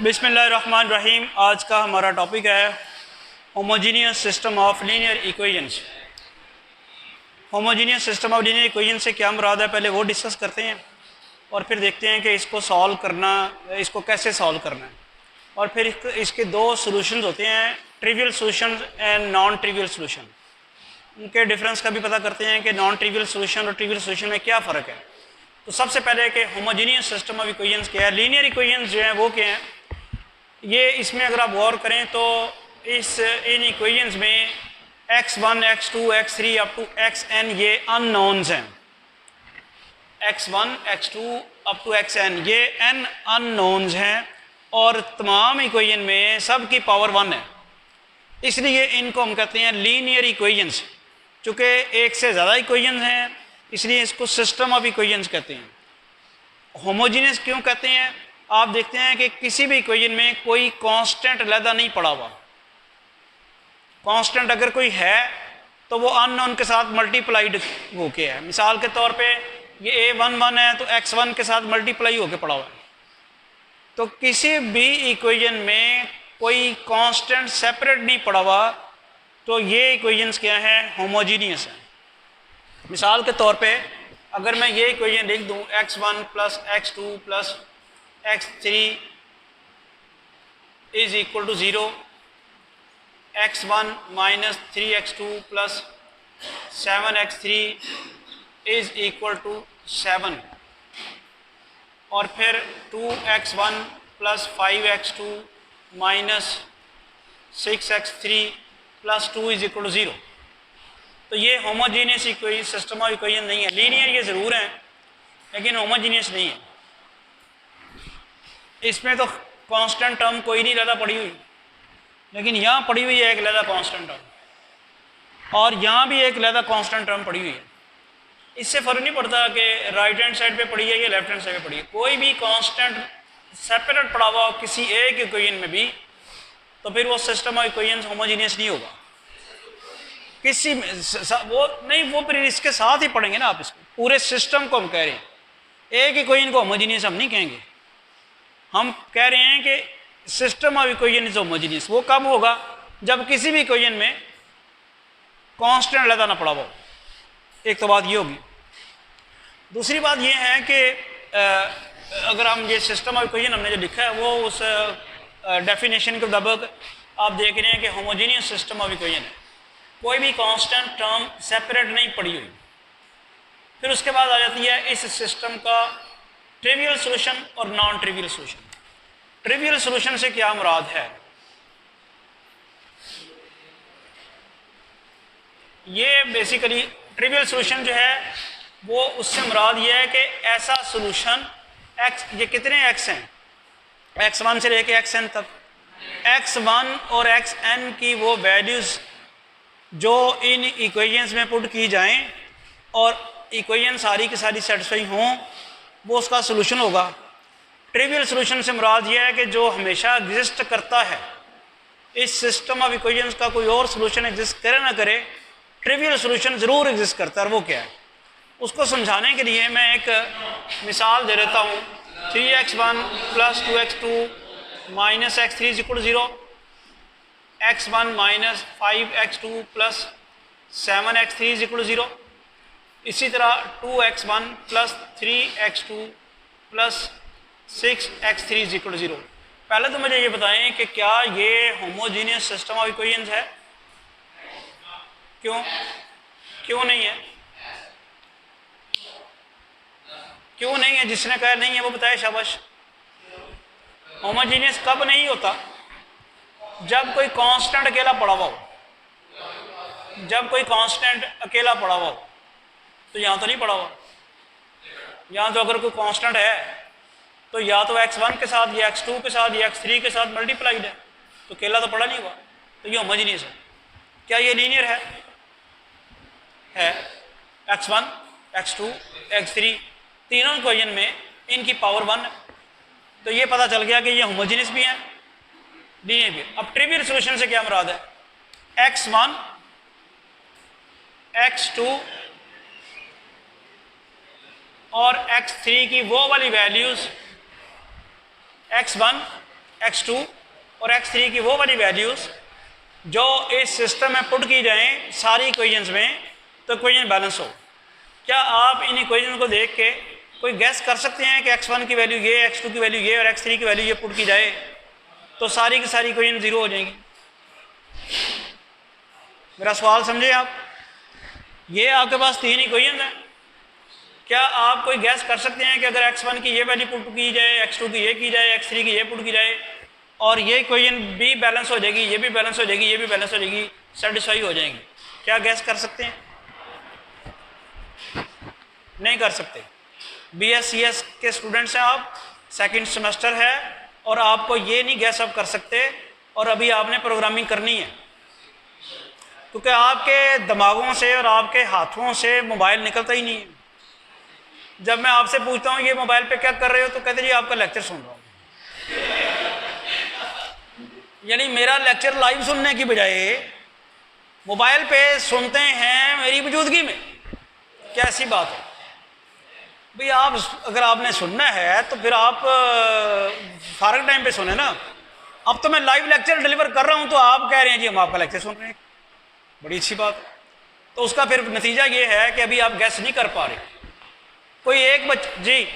बिस्मिल्लाहिर्रहमानिर्रहीम। आज का हमारा टॉपिक है homogeneous system of linear equations. Homogeneous system of linear equation से क्या मुराद है, पहले वो डिस्कस करते हैं और फिर देखते हैं कि इसको सॉल्व करना, इसको कैसे सॉल्व करना है। और फिर इसके दो सॉल्यूशंस होते हैं, trivial solution and non trivial solution. उनके डिफरेंस का भी पता करते हैं कि नॉन ट्रिवियल सॉल्यूशन और ट्रिवियल सॉल्यूशन में क्या फ़र्क है। तो सबसे पहले कि होमोजीनियस सिस्टम ऑफ इक्वेशंस क्या है, लीनियर इक्वेशंस जो हैं वो क्या हैं। ये इसमें अगर आप गौर करें तो इन इक्वेशंस में x1, x2, x3 up to xn ये अननोन्स हैं। x1, x2 up to xn ये n अननोन्स हैं और तमाम इक्वेशन में सब की पावर 1 है, इसलिए इनको हम कहते हैं लीनियर इक्वेशंस। चूँकि एक से ज़्यादा इक्वेशंस हैं इसलिए इसको सिस्टम ऑफ इक्वेशंस कहते हैं। होमोजीनियस क्यों कहते हैं, आप देखते हैं कि किसी भी इक्वेशन में कोई कांस्टेंट अलहदा नहीं पड़ा हुआ। कांस्टेंट अगर कोई है तो वो अननोन के साथ मल्टीप्लाइड होके है। मिसाल के तौर पे ये a11 है तो x1 के साथ मल्टीप्लाई होके पड़ा हुआ है। तो किसी भी इक्वेशन में कोई कांस्टेंट सेपरेट नहीं पड़ा हुआ तो ये इक्वेशंस क्या है, होमोजीनियस है। मिसाल के तौर पे अगर मैं ये इक्वेशन लिख दूं x1 plus x2 plus x3 is equal to 0, x1 minus 3x2 plus 7x3 is equal to 7, और फिर 2x1 plus 5x2 minus 6x3 plus 2 is equal to 0। तो ये homogeneous equation system of equation नहीं है। Linear ये ज़रूर है लेकिन होमोजीनियस नहीं है। इसमें तो कांस्टेंट टर्म कोई नहीं रहता पड़ी हुई, लेकिन यहाँ पड़ी हुई है एक लहदा कांस्टेंट टर्म और यहाँ भी एक लहदा कांस्टेंट टर्म पड़ी हुई है। इससे फ़र्क नहीं पड़ता कि राइट हैंड साइड पे पड़ी है या लेफ्ट हैंड साइड पे पड़ी है। कोई भी कांस्टेंट सेपरेट पड़ा हुआ किसी एक इक्वेशन में भी तो फिर वो सिस्टम ऑफ इक्वेशंस होमोजीनियस नहीं होगा किसी में। वो फिर इसके साथ ही पढ़ेंगे ना आप, इसको पूरे सिस्टम को हम कह रहे हैं। एक इक्वेशन को होमोजीनियस हम नहीं कहेंगे, हम कह रहे हैं कि system of equation is homogeneous. वो कब होगा, जब किसी भी इक्वेशन में कांस्टेंट अलग ना पड़ा हो। एक तो बात ये होगी। दूसरी बात ये है कि अगर हम ये सिस्टम ऑफ इक्वेशन हमने जो लिखा है वो उस डेफिनेशन के मुताबिक आप देख रहे हैं कि होमोजीनियस सिस्टम ऑफ इक्वेशन है, कोई भी कांस्टेंट टर्म सेपरेट नहीं पड़ी हुई। फिर उसके बाद आ जाती है इस सिस्टम का ट्रिवियल सॉल्यूशन और non trivial solution. Trivial solution से क्या मुराद है, ये बेसिकली ट्रिवियल सॉल्यूशन जो है वो उससे मुराद ये है कि ऐसा सॉल्यूशन x, ये कितने x हैं, x1 से लेके xn तक, x1 और xn की वो वैल्यूज़ जो इन इक्वेशंस में पुट की जाएं और इक्वेशन सारी की सारी सेटिस्फाई हों, वो उसका सॉल्यूशन होगा। ट्रिवियल सॉल्यूशन से मुराद ये है कि जो हमेशा एग्जिस्ट करता है, इस सिस्टम ऑफ इक्वेशंस का कोई और सॉल्यूशन एग्जिस्ट करे ना करे, ट्रिवियल सॉल्यूशन ज़रूर एग्जिस्ट करता है। वो क्या है, उसको समझाने के लिए मैं एक मिसाल दे देता हूँ। 3x1 plus 2x2 minus x3 is equal to 0, x1 minus 5x2 plus 7x3 is equal to 0। इसी तरह 2x1 plus 3x2 plus 6x3 is equal to 0। पहले तो मुझे ये बताएं कि क्या ये होमोजीनियस सिस्टम ऑफ इक्वेशंस है, क्यों नहीं है, क्यों नहीं है? जिसने कहा नहीं है वो बताए शाबाश। होमोजीनियस कब नहीं होता, जब कोई कांस्टेंट अकेला पड़ा हुआ हो। जब कोई कांस्टेंट अकेला पड़ा हुआ हो, तो यहाँ तो नहीं पड़ा हुआ। यहाँ तो अगर कोई कांस्टेंट है तो या तो x1 के साथ या x2 के साथ या x3 के साथ मल्टीप्लाइड है, तो अकेला तो पड़ा नहीं हुआ, तो ये होमोजीनियस है। क्या ये लीनियर है? x1, x2, x3 तीनों इक्वेशन में इनकी पावर 1 है, तो ये पता चल गया कि ये होमोजीनियस भी है, लीनियर भी है। अब ट्रिवियल सॉल्यूशन से क्या मुराद है, x1, x2 और x3 की वो वाली वैल्यूज x1 x2 और x3 की वो वाली वैल्यूज़ जो इस सिस्टम में पुट की जाएं सारी इक्वेशंस में, तो इक्वेशन बैलेंस हो। क्या आप इन इक्वेशन को देख के कोई गैस कर सकते हैं कि x1 की वैल्यू ये, x2 की वैल्यू ये और x3 की वैल्यू ये पुट की जाए तो सारी की सारी इक्वेशन ज़ीरो हो जाएंगी? मेरा सवाल समझे आप? ये आपके पास तीन इक्वेशन हैं। क्या आप कोई गैस कर सकते हैं कि अगर x1 की ये वैल्यू पुट की जाए, x2 की ये की जाए, x3 की ये पुट की जाए और ये इक्वेशन भी बैलेंस हो जाएगी, ये भी बैलेंस हो जाएगी, ये भी बैलेंस हो जाएगी, सेटिस्फाई हो जाएंगी? क्या गैस कर सकते हैं? नहीं कर सकते। BScs के स्टूडेंट्स हैं आप, सेकंड सेमेस्टर है और आपको ये नहीं गैस अप कर सकते और अभी आपने प्रोग्रामिंग करनी है, क्योंकि आपके दिमागों से और आपके हाथों से मोबाइल निकलता ही नहीं है। जब मैं आपसे पूछता हूँ ये मोबाइल पे क्या कर रहे हो, तो कहते जी आपका लेक्चर सुन रहा हूँ। यानी मेरा लेक्चर लाइव सुनने की बजाय मोबाइल पे सुनते हैं मेरी मौजूदगी में। क्या ऐसी बात है भाई? आप अगर आपने सुनना है तो फिर आप फारग टाइम पे सुने ना। अब तो मैं लाइव लेक्चर डिलीवर कर रहा हूँ तो आप कह रहे हैं जी हम आपका लेक्चर सुन रहे हैं, बड़ी अच्छी बात है। तो उसका फिर नतीजा ये है कि अभी आप गैस नहीं कर पा रहे। कोई एक जी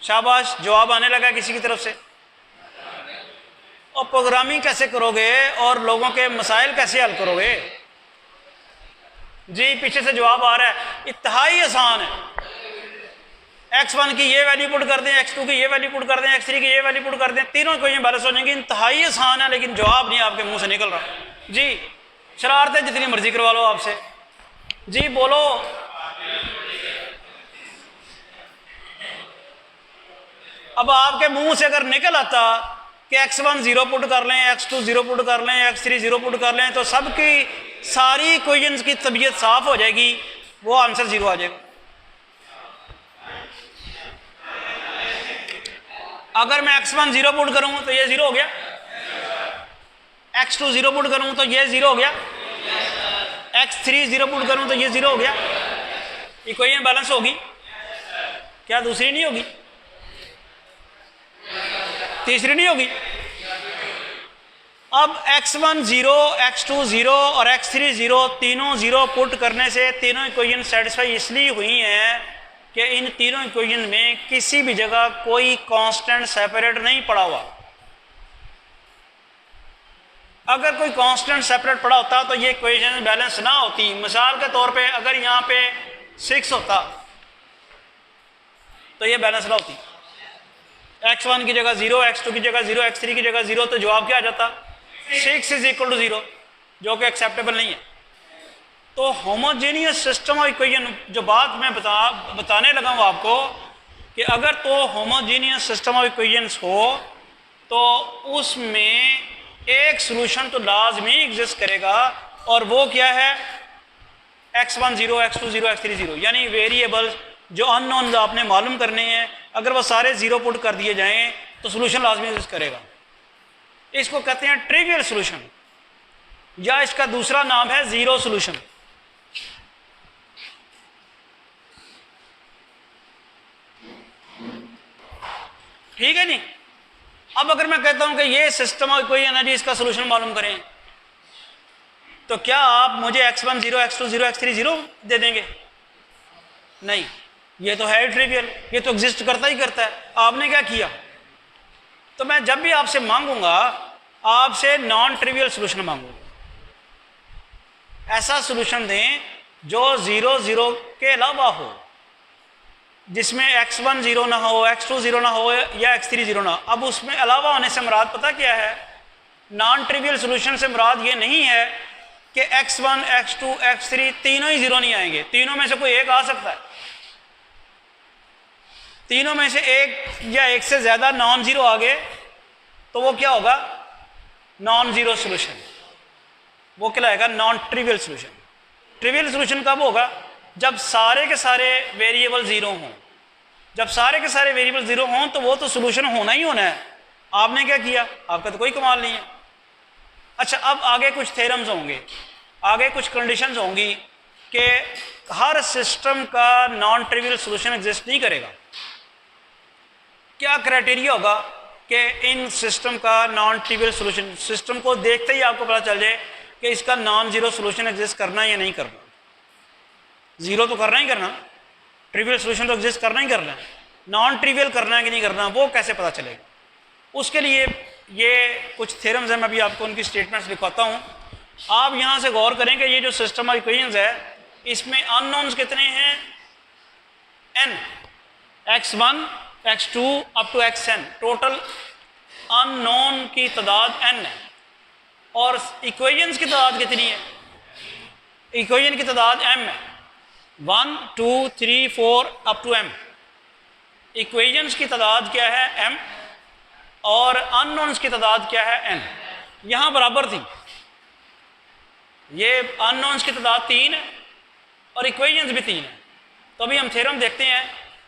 शाबाश, जवाब आने लगा किसी की तरफ से। और प्रोग्रामिंग कैसे करोगे और लोगों के मसाइल कैसे हल करोगे? जी पीछे से जवाब आ रहा है, इंतहाई आसान है। x1 की ये वैल्यू पुट कर दें, x2 की ये वैल्यू पुट कर दें, x3 की ये वैल्यू पुट कर दें, तीनों इक्वेशन बैलेंस हो जाएंगी। इंतहाई आसान है, लेकिन जवाब नहीं आपके मुंह से निकल रहा। जी शरारतें जितनी मर्जी करवा लो आपसे। जी बोलो। अब आपके मुंह से अगर निकल आता कि x1 0 पुट कर लें, x2 0 पुट कर लें, x3 0 पुट कर लें, तो सबकी सारी इक्वेशंस की तबीयत साफ हो जाएगी, वो आंसर 0 आ जाएगा। अगर मैं x1 0 पुट करूं तो ये 0 हो गया, x2 0 पुट करूं तो ये 0 हो गया, x3 0 पुट करूं तो ये 0 हो गया। इक्वेशन बैलेंस होगी क्या? दूसरी नहीं होगी? तीसरी नहीं होगी? अब x1 0, x2 0 और x3 0, तीनों 0 पुट करने से तीनों इक्वेशन सेटिस्फाई इसलिए हुई हैं कि इन तीनों इक्वेशन में किसी भी जगह कोई कांस्टेंट सेपरेट नहीं पड़ा हुआ। अगर कोई कांस्टेंट सेपरेट पड़ा होता तो ये इक्वेशन बैलेंस ना होती। मिसाल के तौर पे अगर यहाँ पे 6 होता तो ये बैलेंस ना होती। x1 की जगह 0, x2 की जगह 0, x3 की जगह 0, तो जवाब क्या आ जाता? 6 = 0, जो कि एक्सेप्टेबल नहीं है। तो होमोजेनियस सिस्टम ऑफ इक्वेशन, जो बात मैं बताने लगा हूँ आपको, कि अगर तो होमोजेनियस सिस्टम ऑफ इक्वेशंस हो तो उसमें एक सॉल्यूशन तो लाजमी एग्जिस्ट करेगा, और वो क्या है? x1 0, x2 0, x3 0। यानी वेरिएबल्स जो अननोन आपने मालूम करने हैं, अगर वो सारे 0 पुट कर दिए जाएं तो सॉल्यूशन लाजमी एग्जिस्ट करेगा। इसको कहते हैं ट्रिवियल सॉल्यूशन, या इसका दूसरा नाम है जीरो सॉल्यूशन। ठीक है जी। अब अगर मैं कहता हूं कि ये सिस्टम और कोई एनर्जी, इसका सॉल्यूशन मालूम करें, तो क्या आप मुझे x1 0, x2 0, x3 0 दे देंगे? नहीं, ये तो है ट्रिवियल, ये तो एग्जिस्ट करता ही करता है। आपने क्या किया? तो मैं जब भी आपसे मांगूंगा, आपसे नॉन ट्रिवियल सॉल्यूशन मांगूंगा। ऐसा सॉल्यूशन दें जो 0 0 के अलावा हो, जिसमें x1 0 ना हो, x2 0 ना हो या x3 0 ना। अब उसमें अलावा होने से मुराद पता क्या है? नॉन ट्रिवियल सॉल्यूशन से मुराद ये नहीं है कि x1 x2 x3 तीनों ही 0 नहीं आएंगे। तीनों में से कोई एक आ सकता है। तीनों में से एक या एक से ज्यादा नॉन जीरो आ गए तो वो क्या होगा? Non zero solution. वो कहलाएगा non trivial solution. Trivial solution कब होगा? जब सारे के सारे वेरिएबल 0 हों। जब सारे के सारे वेरिएबल 0 हों तो वो तो सॉल्यूशन होना ही होना है। आपने क्या किया? आपका तो कोई कमाल नहीं है। अच्छा, अब आगे कुछ थ्योरम्स होंगे, आगे कुछ कंडीशंस होंगी कि हर सिस्टम का नॉन ट्रिवियल सॉल्यूशन एग्जिस्ट नहीं करेगा। क्या क्राइटेरिया होगा? कि इन सिस्टम का नॉन ट्रिवियल सोल्यूशन, सिस्टम को देखते ही आपको पता चल जाए कि इसका नॉन ज़ीरो सोल्यूशन एग्जिस्ट करना है या नहीं करना। ज़ीरो तो करना ही करना, ट्रिवियल सोल्यूशन तो एग्जिस्ट करना ही करना है, नॉन ट्रिवियल करना है कि नहीं करना वो कैसे पता चलेगा। उसके लिए ये कुछ थ्योरम्स हैं, मैं अभी आपको उनकी स्टेटमेंट्स लिखवाता हूँ। आप यहाँ से गौर करें कि ये जो सिस्टम ऑफ इक्वेशंस है इसमें अननोन्स कितने हैं, n, x1 x2 up to xn, total unknown की तादाद n है। और इक्वेशंस की तादाद कितनी है, इक्वेशन की तादाद m है, 1 2 3 4 अप टू m। इक्वेशंस की तादाद क्या है m और अननोन्स की तादाद क्या है n। यहाँ बराबर थी, ये अननोन्स की तादाद 3 है और इक्वेशंस भी 3 है। तो अभी हम थ्योरम देखते हैं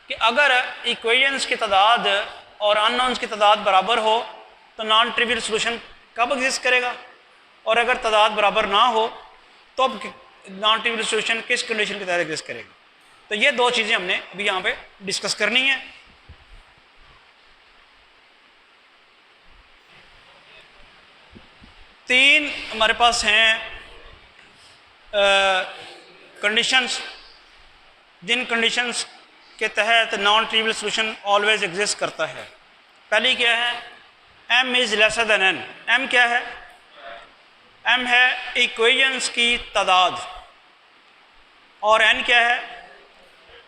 कि अगर इक्वेशंस की तादाद और अननोन्स की तादाद बराबर हो तो नॉन ट्रिवियल सोल्यूशन कब एग्जिस्ट करेगा, और अगर तादाद बराबर ना हो तो नॉन ट्रिवियल सोल्यूशन किस कंडीशन के तहत एग्जिस्ट करेगा। तो ये दो चीज़ें हमने अभी यहाँ पे डिस्कस करनी है। तीन हमारे पास हैं कंडीशंस, जिन कंडीशंस के तहत non trivial solution always exist करता है। पहली क्या है, m is lesser than n। m क्या है, m है इक्वेशंस की तादाद और n क्या है,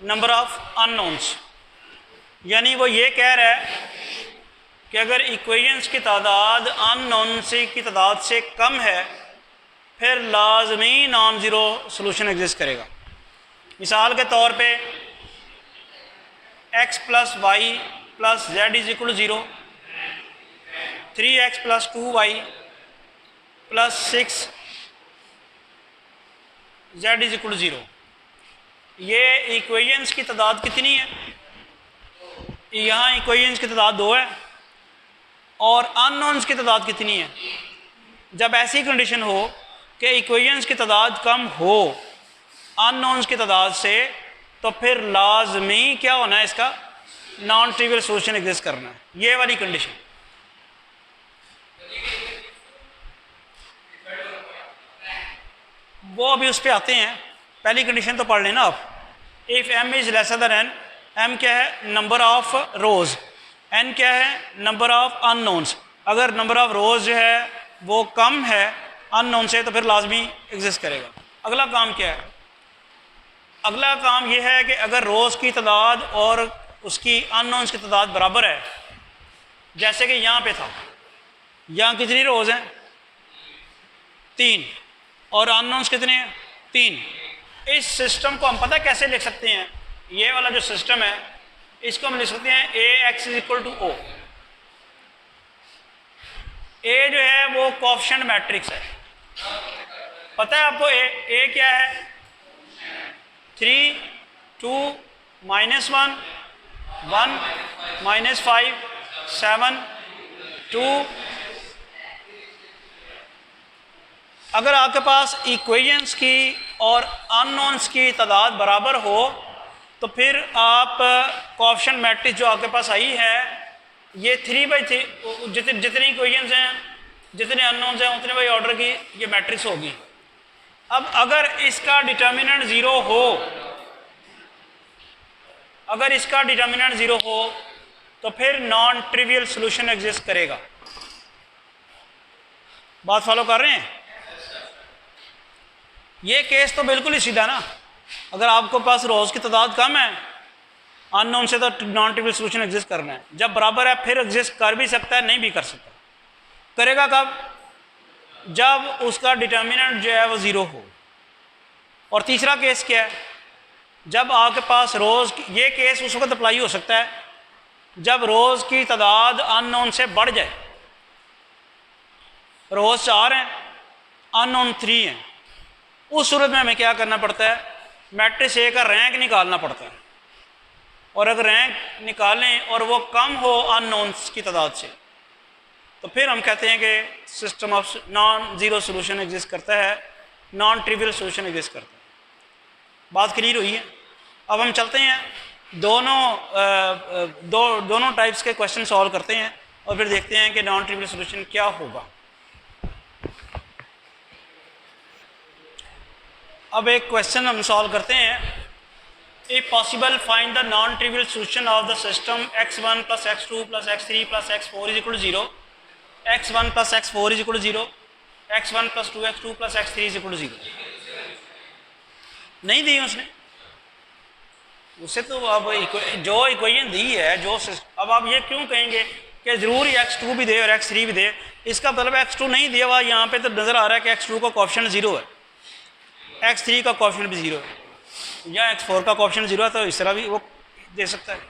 नंबर ऑफ अननोन्स। यानी वो ये कह रहा है कि अगर इक्वेशंस की तादाद अननोन की तादाद से कम है फिर लाजमी नॉन ज़ीरो सोल्यूशन एग्जिस्ट करेगा। मिसाल के तौर पे x plus y plus z is equal 0, 3x plus 2y plus 6 z is equal 0। ये इक्वेशंस की तादाद कितनी है, यहाँ इक्वेशंस की तादाद 2 है और अननोन्स की तादाद कितनी है। जब ऐसी कंडीशन हो कि इक्वेशंस की तादाद कम हो अननोन्स की तादाद से तो फिर लाजमी क्या होना है, इसका नॉन ट्रिवियल सोल्यूशन एग्जिस्ट करना है, ये वाली कंडीशन। वो अभी उस पर आते हैं, पहली कंडीशन तो पढ़ लेना आप। If m is lesser than n, m क्या है, नंबर ऑफ रोज़, n क्या है, नंबर ऑफ अननोन्स। अगर नंबर ऑफ रोज़ जो है वो कम है अननोन से तो फिर लाजमी एग्जिस्ट करेगा। अगला काम क्या है, अगला काम यह है कि अगर रोज़ की तादाद और उसकी अननोन्स की तादाद बराबर है, जैसे कि यहाँ पे था, यहाँ कितनी रोज़ हैं, 3, और अननोन्स कितने हैं, 3। इस सिस्टम को हम पता कैसे लिख सकते हैं, ये वाला जो सिस्टम है इसको हम लिख सकते हैं ax is equal to o। a जो है वो कोएफिशिएंट मैट्रिक्स है, पता है आपको a क्या है, 3 2 -1 1 -5 7 2। अगर आपके पास इक्वेशंस की और अननोन्स की तादाद बराबर हो तो फिर आप कोएफिशिएंट मैट्रिक्स जो आपके पास आई है ये 3/3, जितनी इक्वेशंस हैं जितने अननोन्स हैं उतने बाई ऑर्डर की ये मैट्रिक्स होगी। अब अगर इसका डिटर्मिनेंट 0 हो, अगर इसका डिटर्मिनेंट 0 हो तो फिर नॉन ट्रिवियल सोल्यूशन एग्जिस्ट करेगा। बात फॉलो कर रहे हैं? ये केस तो बिल्कुल ही सीधा ना, अगर आपके पास रोज़ की तादाद कम है अननोन से तो नॉन ट्रिवियल सोल्यूशन एग्जिस्ट करना है, जब बराबर है फिर एग्जिस्ट कर भी सकता है नहीं भी कर सकता। करेगा कब? जब उसका डिटर्मिनेंट जो है वो 0 हो। और तीसरा केस क्या है, जब आपके पास रोज़, ये केस उस वक्त अप्लाई हो सकता है जब रोज़ की तादाद अननोन से बढ़ जाए। रोज़ 4 हैं, अननोन 3 हैं, उस सूरत में हमें क्या करना पड़ता है, मैट्रिक्स ए का रैंक निकालना पड़ता है। और अगर रैंक निकालें और वो कम हो अननोन्स की तादाद से तो फिर हम कहते हैं कि system of non zero solution exist करता है, नॉन ट्रिवियल सोल्यूशन एग्जिस्ट करता है। बात क्लियर हुई है? अब हम चलते हैं दोनों टाइप्स के क्वेश्चन सॉल्व करते हैं। और फिर देखते हैं कि नॉन ट्रिवियल सोल्यूशन क्या होगा। अब एक क्वेश्चन हम सॉल्व करते हैं। If possible find the non trivial solution of the system x1 + x2 + x3 + x4 = 0, x1 + x4 = 0, x1 + 2x2 + x3 = 0। नहीं दी उसने, उसे तो अब जो इक्वेशन दी है जो अब आप ये क्यों कहेंगे कि ज़रूर x2 भी दे और x3 भी दे। इसका मतलब x2 नहीं दिया हुआ, यहाँ पे तो नज़र आ रहा है कि x2 का कोएफिशिएंट 0 है, x3 का कोएफिशिएंट भी 0 है, या x4 का कोएफिशिएंट 0 है, तो इस तरह भी वो दे सकता है।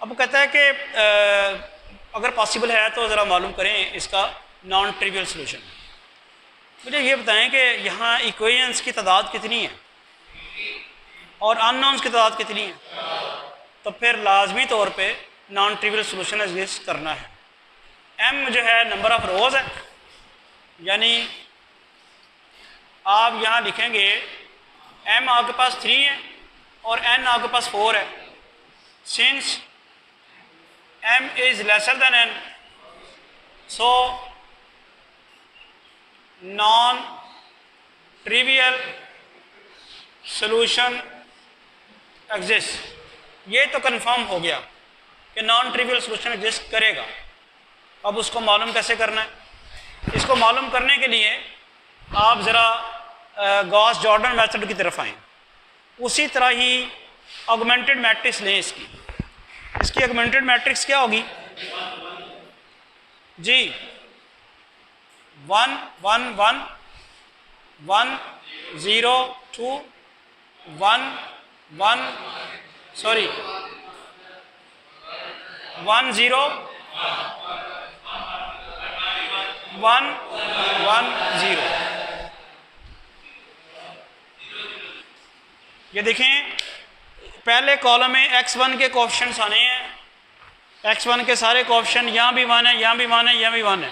अब वो कहता है कि अगर पॉसिबल है तो ज़रा मालूम करें इसका नॉन ट्रिवियल सोल्यूशन। मुझे ये बताएं कि यहाँ इक्वेशंस की तादाद कितनी है और अननोन्स की तादाद कितनी है, तो फिर लाजमी तौर पे नॉन ट्रिवियल सोल्यूशन एग्जिस्ट करना है। m जो है नंबर ऑफ रोज़ है, यानी आप यहाँ लिखेंगे m आपके पास 3 है और n आपके पास 4 है। Since m is lesser than n, so non trivial solution exist. ये तो कंफर्म हो गया कि नॉन ट्रिवियल सोल्यूशन एग्जिस्ट करेगा। अब उसको मालूम कैसे करना है? इसको मालूम करने के लिए आप ज़रा गॉस जॉर्डन मेथड की तरफ आएँ। उसी तरह ही ऑगमेंटेड मैट्रिक्स लें। इसकी ऑगमेंटेड मैट्रिक्स क्या होगी जी? 1 1 1 1 0 2 1 1 सॉरी 1 0 1 1 0। ये देखें, पहले कॉलम में x1 के कोएफिशिएंट्स आने हैं। x1 के सारे कोएफिशिएंट यहाँ भी 1 है, यहाँ भी 1 है, यहाँ भी 1 है।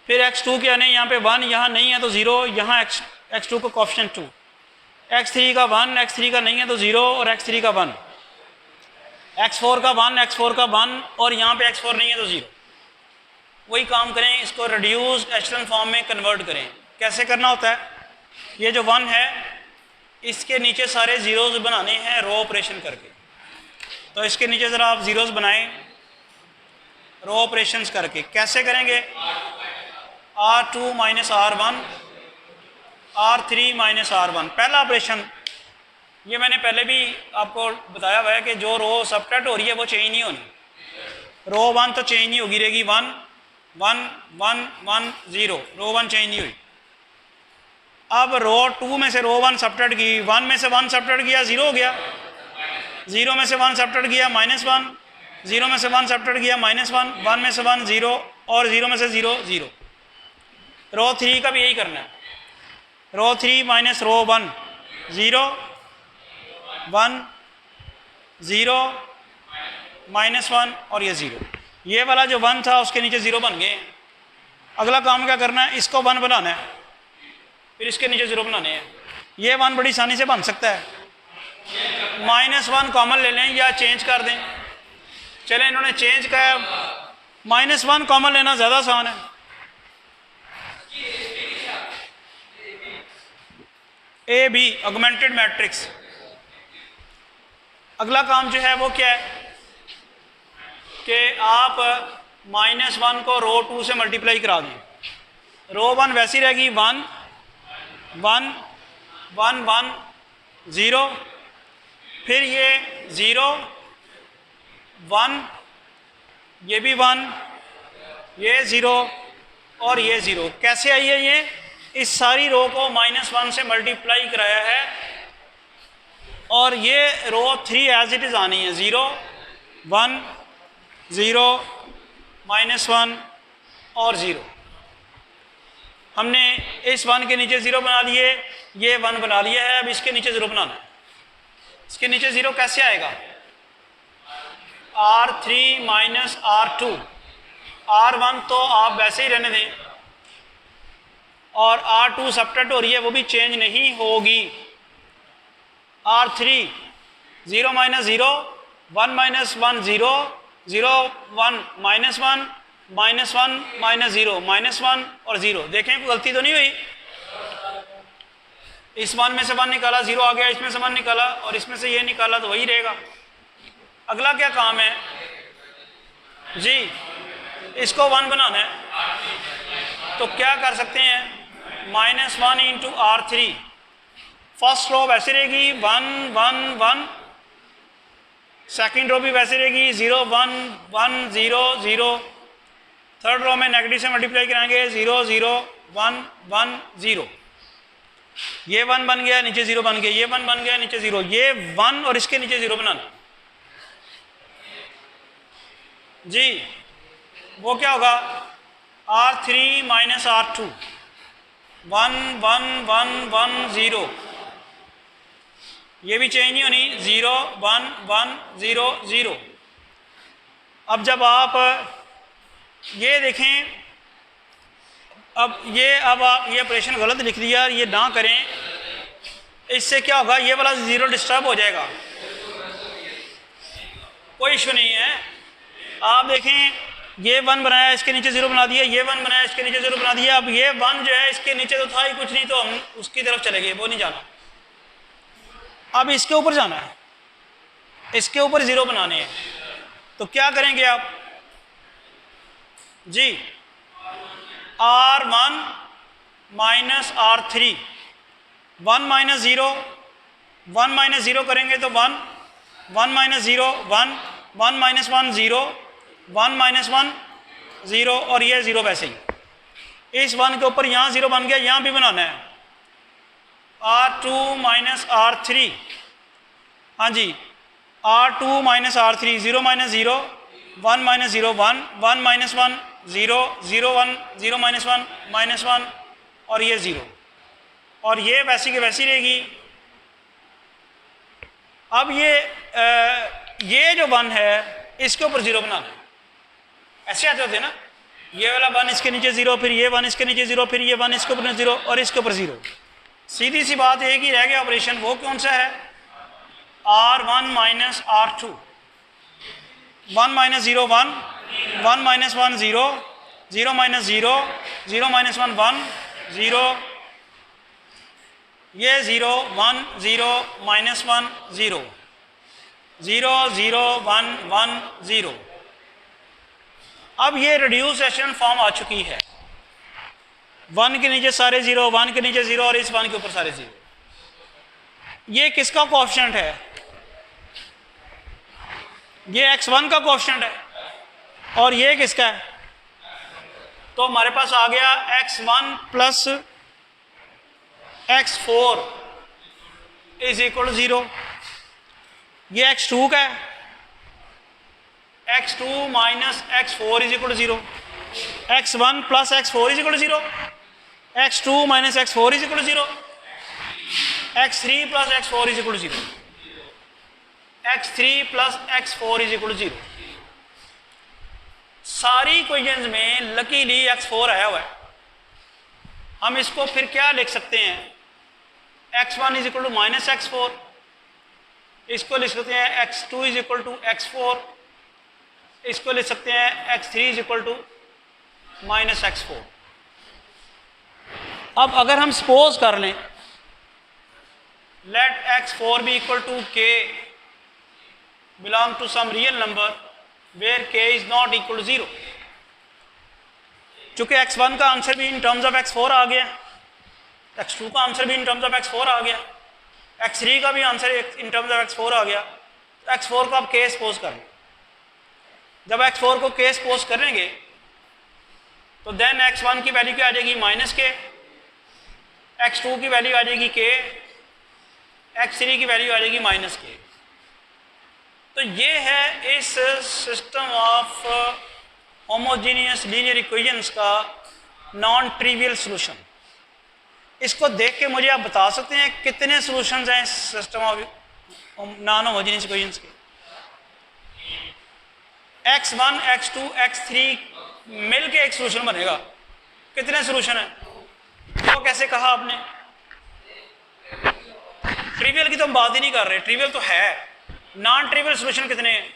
फिर x2 के आने, यहाँ पे 1, यहाँ नहीं है तो 0, यहाँ x2 का कोएफिशिएंट 2, x3 का 1, x3 का नहीं है तो 0 और x3 का 1, x4 का 1, x4 का 1 और यहाँ पे x4 नहीं है तो 0। वही काम करें, इसको रिड्यूस्ड एचेलॉन फॉर्म में कन्वर्ट करें। कैसे करना होता है? ये जो 1 है इसके नीचे सारे ज़ीरोज़ बनाने हैं रो ऑपरेशन करके। तो इसके नीचे ज़रा आप ज़ीरोज़ बनाएं रो ऑपरेशंस करके। कैसे करेंगे? R2 - R1 R3 - R1। पहला ऑपरेशन ये मैंने पहले भी आपको बताया हुआ है कि जो रो सबट्रैक्ट हो रही है वो चेंज नहीं होनी। रो 1 तो चेंज नहीं होगी, रहेगी 1 1 1 1 0, रो 1 चेंज नहीं हुई। अब रो 2 में से रो 1 सबट्रैक्ट की, 1 में से 1 सबट्रैक्ट किया 0 हो गया, 0 में से 1 सबट्रैक्ट किया -1, 0 में से 1 सबट्रैक्ट किया -1, 1 में से 1 0 और 0 में से 0 0। रो 3 का भी यही करना है। रो 3 - रो 1 0 1 0 -1 और ये 0। ये वाला जो 1 था उसके नीचे 0 बन गए। अगला काम क्या करना है? इसको 1 बनाना है, फिर इसके नीचे 0 बनाने हैं। ये 1 बड़ी आसानी से बन सकता है। -1 कॉमन ले लें या चेंज कर दें। चलें, इन्होंने चेंज किया, -1 कॉमन लेना ज़्यादा आसान है। A B augmented matrix. अगला काम जो है वो क्या है कि आप -1 को रो 2 से मल्टीप्लाई करा दें। रो 1 वैसी रहेगी 1 1 1 1 0, फिर ये 0 1, ये भी 1, ये 0 और ये 0। कैसे आई है ये? इस सारी रो को -1 से मल्टीप्लाई कराया है और ये रो 3 एज इट इज़ आनी है। 0 1 0 -1 और 0। हमने इस 1 के नीचे 0 बना लिए, ये 1 बना लिया है। अब इसके नीचे 0 बनाना है। इसके नीचे 0 कैसे आएगा? R3 - R2। R1 तो आप वैसे ही रहने दें और R2 सबट्रैक्ट हो रही है, वो भी चेंज नहीं होगी। R3 0 - 0 1 - 1 0 0 1 -1 -1 -0 -1 और 0। देखें कोई गलती तो नहीं हुई। इस 1 में से 1 निकाला, 0 आ गया, इसमें से 1 निकाला और इसमें से ये निकाला, तो वही रहेगा। अगला क्या काम है जी, इसको 1 बनाना है। तो क्या कर सकते हैं, -1 इंटू R3। फर्स्ट रो वैसे रहेगी 1 1 1, सेकेंड रो भी वैसे रहेगी 0 1 1 0 0। थर्ड रो में नेगेटिव से मल्टीप्लाई कराएंगे 0 0 1 1 0। ये 1 बन गया, नीचे 0 बन गया, ये 1 बन गया, नीचे 0, ये 1 और इसके नीचे 0 बनाना जी। वो क्या होगा, R3 माइनस R2, 1 1 1 1 0। ये भी चेंज नहीं होनी, 0 1 1 0 0। अब जब आप ये देखें, अब आप ये ऑपरेशन गलत लिख दिया, ये ना करें। इससे क्या होगा, ये वाला 0 डिस्टर्ब हो जाएगा, कोई इशू नहीं है। आप देखें, ये 1 बनाया, इसके नीचे 0 बना दिया, ये 1 बनाया, इसके नीचे 0 बना दिया। अब ये 1 जो है इसके नीचे तो था ही कुछ नहीं, तो हम उसकी तरफ चले गए, वो नहीं जाना। अब इसके ऊपर जाना है, इसके ऊपर 0 बनाने हैं। तो क्या करेंगे आप जी, R1 minus R3, 1 minus 0, 1 minus 0 करेंगे तो 1 1 माइनस 0 1 1 माइनस 1 0 1 माइनस 1 0 और ये 0 वैसे ही। इस 1 के ऊपर यहाँ 0 बन गया, यहाँ भी बनाना है R2 माइनस R3। हाँ जी, R2 minus R3, 0 minus 0 1 minus 0 1 1 minus 1 0 0 1 0 minus 1 minus 1 और ये 0, और ये वैसी की वैसी रहेगी। अब ये जो 1 है इसके ऊपर 0 बनाना है। ऐसे आते होते ना, ये वाला 1 इसके नीचे 0, फिर ये 1 इसके नीचे 0, फिर ये 1 इसके ऊपर 0 और इसके ऊपर 0। सीधी सी बात है कि रह गया ऑपरेशन, वो कौन सा है, R1 minus R2, 1 minus 0 1 1 minus 1 0 0 minus 0 0 minus 1 1 0, ये 0 1 0 माइनस 1 0 0 0 1 1 0। अब ये रिड्यूस एशेलन फॉर्म आ चुकी है, 1 के नीचे सारे 0, 1 के नीचे 0 और इस 1 के ऊपर सारे 0। ये किसका कोएफिशिएंट है, ये x1 का कोएफिशिएंट है और ये किसका है। तो हमारे पास आ गया x1 plus x4 is equal 0। ये x2 का है, x2 minus x4 is equal 0। x1 plus x4 is equal 0, x2 minus x4 is equal 0, x3 plus x4 is equal 0, x3 plus x4 is equal 0। सारी equations में luckily x4 आया हुआ है। हम इसको फिर क्या लिख सकते हैं, x1 is equal to minus x4, इसको लिख सकते हैं x2 is equal to x4, इसको लिख सकते हैं x3 is equal to minus x4। अब अगर हम सपोज कर लें let x4 be equal to k belong to some real number where k is not equal to 0। चूंकि x1 का आंसर भी इन टर्म्स ऑफ x4 आ गया, x2 का आंसर भी इन टर्म्स ऑफ x4 आ गया, x3 का भी answer in terms of x4 आ गया, तो x4 को आप k सपोज कर लें। जब x4 को k सपोज करेंगे तो देन x1 की वैल्यू क्या आ जाएगी, माइनस k, x2 की वैल्यू आ जाएगी k, x3 की वैल्यू आ जाएगी माइनस k। तो ये है इस system of homogeneous linear equations का नॉन ट्रिवियल सॉल्यूशन। इसको देख के मुझे आप बता सकते हैं कितने सॉल्यूशंस हैं इस system of non homogeneous equations के। x1 x2 x3 मिल के एक सॉल्यूशन बनेगा। कितने सॉल्यूशन है, वो कैसे कहा आपने, ट्रिवियल की तो हम बात ही नहीं कर रहे, ट्रिवियल तो है। नॉन ट्रिवियल सॉल्यूशन कितने हैं,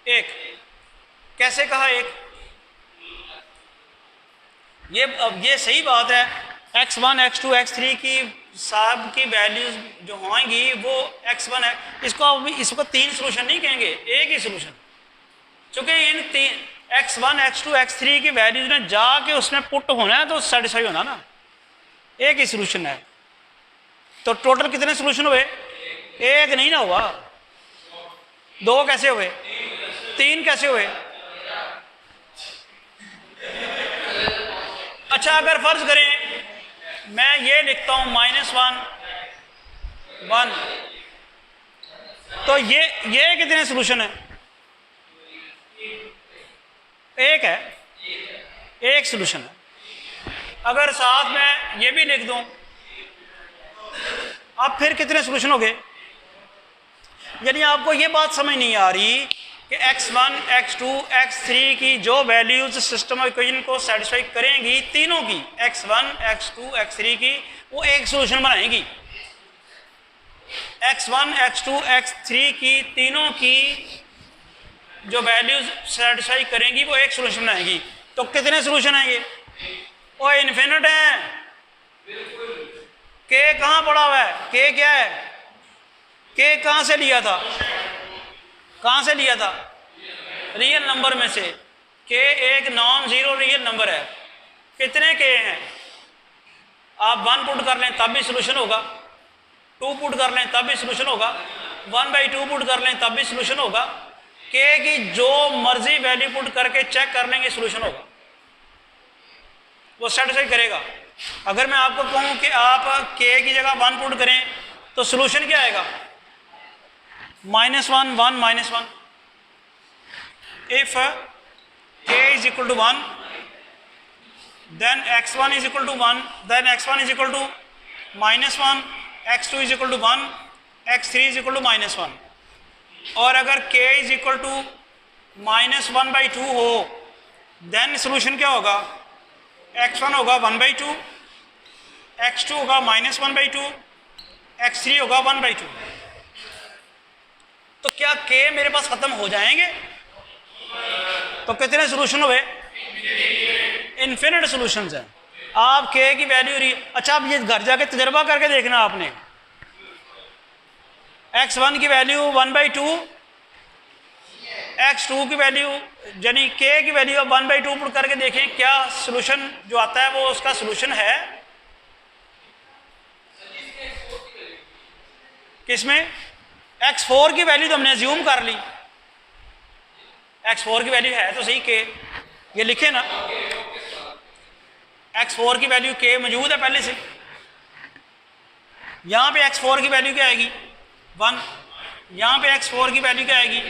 एक। कैसे कहा एक? अब ये सही बात है, x1 x2 x3 की साहब की वैल्यूज जो होंगी वो x1 है, इसको तीन सोल्यूशन नहीं कहेंगे, एक ही सोल्यूशन। चूंकि इन तीन x1 x2 x3 की वैल्यूज ने जाके उसमें पुट होना है तो सेटिस्फाई होना ना, एक ही सोल्यूशन है। तो टोटल कितने सोल्यूशन हुए? एक नहीं ना हुआ, दो कैसे हुए? तीन कैसे हुए? अच्छा, अगर फर्ज करें मैं ये लिखता हूं -1 1, तो ये कितने सोल्यूशन है? एक है, एक सोल्यूशन है। अगर साथ में ये भी लिख दूं, अब फिर कितने सोल्यूशन हो गए? यानी आपको ये बात समझ नहीं आ रही कि x1 x2 x3 की जो वैल्यूज सिस्टम ऑफ इक्वेशन को सेटिस्फाई करेंगी, तीनों की x1 x2 x3 की, वो एक सोल्यूशन बनाएंगी। x1 x2 x3 की तीनों की जो वैल्यूज सेटिस्फाई करेंगी वो एक सोल्यूशन बनाएंगी। तो कितने सोल्यूशन हैं ये? वो इन्फिनिट है। के कहाँ पड़ा हुआ है? के क्या है? के कहाँ से लिया था? कहाँ से लिया था? रियल नंबर में से। के एक नॉन जीरो रियल नंबर है। कितने के हैं? आप 1 पुट कर लें तब भी सोल्यूशन होगा, 2 पुट कर लें तब भी सोल्यूशन होगा, 1/2 पुट कर लें तब भी सोल्यूशन होगा। के की जो मर्जी वैल्यू पुट करके चेक कर लेंगे सोल्यूशन होगा, वो सेटिस्फाई करेगा। अगर मैं आपको कहूँ कि आप के की जगह 1 पुट करें तो सोल्यूशन क्या आएगा? -1 1 -1। If k is equal to 1 then x1 is equal to 1, then x1 is equal to -1, x2 is equal to 1, x3 is equal to -1। और अगर k is equal to -1/2 हो then सोल्यूशन क्या होगा? x1 होगा 1/2, x2 होगा -1/2, x3 होगा 1/2। तो क्या k मेरे पास खत्म हो जाएंगे? तो कितने सोल्यूशन हुए? इन्फिनिट सोल्यूशंस हैं। आप k की वैल्यू अच्छा, अब ये घर जाके तजर्बा करके देखना आपने। x1 की वैल्यू 1/2, x2 की वैल्यू यानी k की वैल्यू अब 1/2 पुट करके देखें क्या सोल्यूशन जो आता है वो उसका सोल्यूशन है। किसमें? x4 की वैल्यू तो हमने अज्यूम कर ली, x4 की वैल्यू है तो सही k, ये लिखे ना, x4 की वैल्यू k मौजूद है पहले से। यहाँ पे x4 की वैल्यू क्या आएगी? 1। यहाँ पे x4 की वैल्यू क्या आएगी?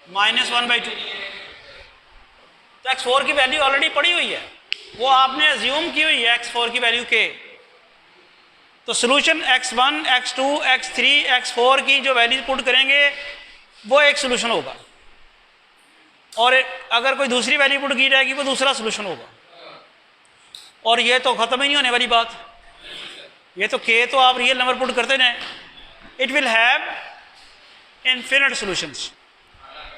-1/2। तो x4 की वैल्यू ऑलरेडी पड़ी हुई है, वो आपने अज्यूम की हुई है x4 की वैल्यू k। तो solution x1 x2 x3 x4 की जो वैल्यू पुट करेंगे वो एक सोल्यूशन होगा, और अगर कोई दूसरी वैल्यू पुट की जाएगी वो दूसरा सोल्यूशन होगा। और ये तो ख़त्म ही नहीं होने वाली बात, ये तो k तो आप रियल नंबर पुट करते रहें, it will have infinite solutions.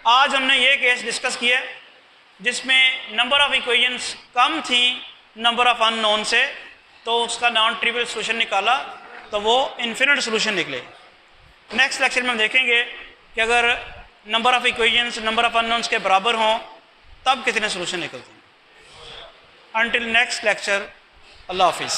आज हमने ये केस डिस्कस किया जिसमें नंबर ऑफ इक्वेशंस कम थी नंबर ऑफ अननोन से, तो उसका नॉन ट्रिवियल सॉल्यूशन निकाला तो वो इन्फिनिट सॉल्यूशन निकले। नेक्स्ट लेक्चर में हम देखेंगे कि अगर number of equations number of unknowns के बराबर हों तब कितने सॉल्यूशन निकलते हैं। Until next lecture, Allah Hafiz.